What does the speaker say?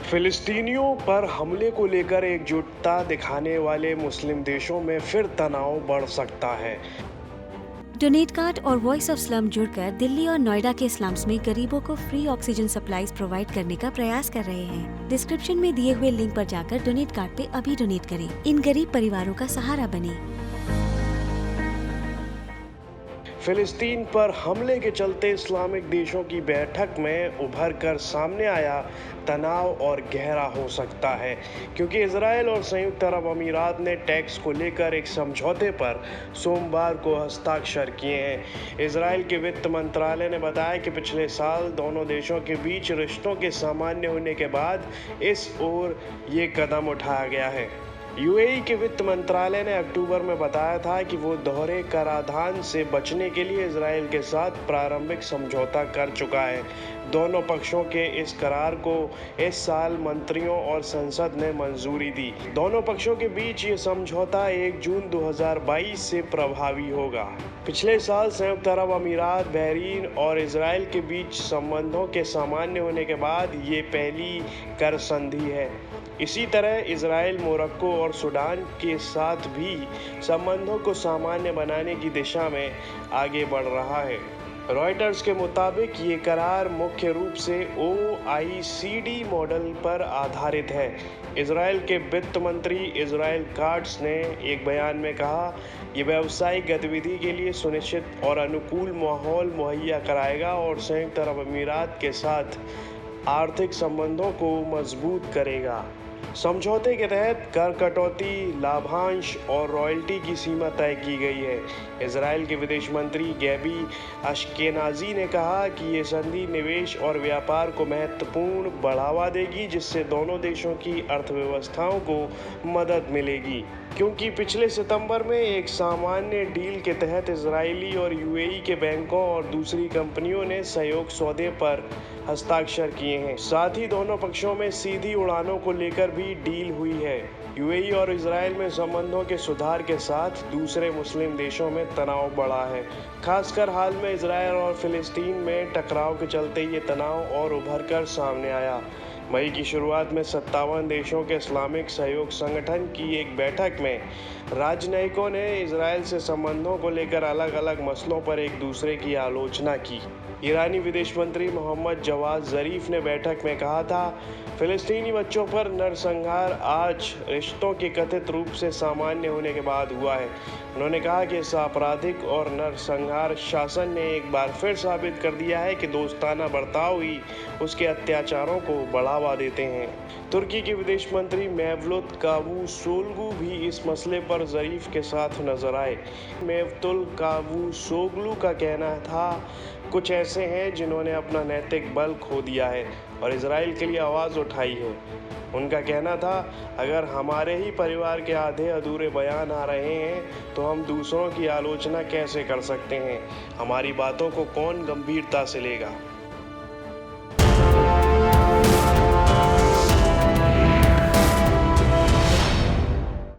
फिलिस्तीनियों पर हमले को लेकर एकजुटता दिखाने वाले मुस्लिम देशों में फिर तनाव बढ़ सकता है। डोनेट कार्ड और वॉइस ऑफ स्लम जुड़कर दिल्ली और नोएडा के स्लम्स में गरीबों को फ्री ऑक्सीजन सप्लाईज प्रोवाइड करने का प्रयास कर रहे हैं। डिस्क्रिप्शन में दिए हुए लिंक पर जाकर डोनेट कार्ड पे अभी डोनेट करें। इन गरीब परिवारों का सहारा बने। फिलिस्तीन पर हमले के चलते इस्लामिक देशों की बैठक में उभर कर सामने आया तनाव और गहरा हो सकता है, क्योंकि इजराइल और संयुक्त अरब अमीरात ने टैक्स को लेकर एक समझौते पर सोमवार को हस्ताक्षर किए हैं। इजराइल के वित्त मंत्रालय ने बताया कि पिछले साल दोनों देशों के बीच रिश्तों के सामान्य होने के बाद इस ओर ये कदम उठाया गया है। यूएई के वित्त मंत्रालय ने अक्टूबर में बताया था कि वो दोहरे कराधान से बचने के लिए इजराइल के साथ प्रारंभिक समझौता कर चुका है। दोनों पक्षों के इस करार को इस साल मंत्रियों और संसद ने मंजूरी दी। दोनों पक्षों के बीच ये समझौता 1 जून 2022 से प्रभावी होगा। पिछले साल संयुक्त अरब अमीरात, बहरीन और इजराइल के बीच संबंधों के सामान्य होने के बाद ये पहली कर संधि है। इसी तरह इजराइल मोरक्को और सूडान के साथ भी संबंधों को सामान्य बनाने की दिशा में आगे बढ़ रहा है। रॉयटर्स के मुताबिक ये करार मुख्य रूप से OECD मॉडल पर आधारित है। इजराइल के वित्त मंत्री इजराइल काट्स ने एक बयान में कहा, ये व्यावसायिक गतिविधि के लिए सुनिश्चित और अनुकूल माहौल मुहैया कराएगा और संयुक्त अरब अमीरात के साथ आर्थिक संबंधों को मजबूत करेगा। समझौते के तहत कर कटौती, लाभांश और रॉयल्टी की सीमा तय की गई है। इजराइल के विदेश मंत्री गैबी अश्केनाजी ने कहा कि ये संधि निवेश और व्यापार को महत्वपूर्ण बढ़ावा देगी, जिससे दोनों देशों की अर्थव्यवस्थाओं को मदद मिलेगी। क्योंकि पिछले सितंबर में एक सामान्य डील के तहत इजरायली और यूएई के बैंकों और दूसरी कंपनियों ने सहयोग सौदे पर हस्ताक्षर किए हैं। साथ ही दोनों पक्षों में सीधी उड़ानों को लेकर भी डील हुई है। यूएई और इजराइल में संबंधों के सुधार के साथ दूसरे मुस्लिम देशों में तनाव बढ़ा है। खासकर हाल में इजराइल और फिलिस्तीन में टकराव के चलते ये तनाव और उभर कर सामने आया। मई की शुरुआत में 57 देशों के इस्लामिक सहयोग संगठन की एक बैठक में राजनयिकों ने इजराइल से संबंधों को लेकर अलग अलग मसलों पर एक दूसरे की आलोचना की। ईरानी विदेश मंत्री मोहम्मद जवाद ज़रीफ ने बैठक में कहा था, फिलिस्तीनी बच्चों पर नरसंहार आज रिश्तों के कथित रूप से सामान्य होने के बाद हुआ है। उन्होंने कहा कि इस आपराधिक और नरसंहार शासन ने एक बार फिर साबित कर दिया है कि दोस्ताना बर्ताव ही उसके अत्याचारों को बढ़ावा देते हैं। तुर्की के विदेश मंत्री मेवलुत कावुसोग्लू भी इस मसले पर ज़रीफ के साथ नजर आए। मेवलुत कावुसोग्लू का कहना था, कुछ ऐसे हैं जिन्होंने अपना नैतिक बल खो दिया है और इजराइल के लिए आवाज़ उठाई है। उनका कहना था, अगर हमारे ही परिवार के आधे अधूरे बयान आ रहे हैं तो हम दूसरों की आलोचना कैसे कर सकते हैं? हमारी बातों को कौन गंभीरता से लेगा?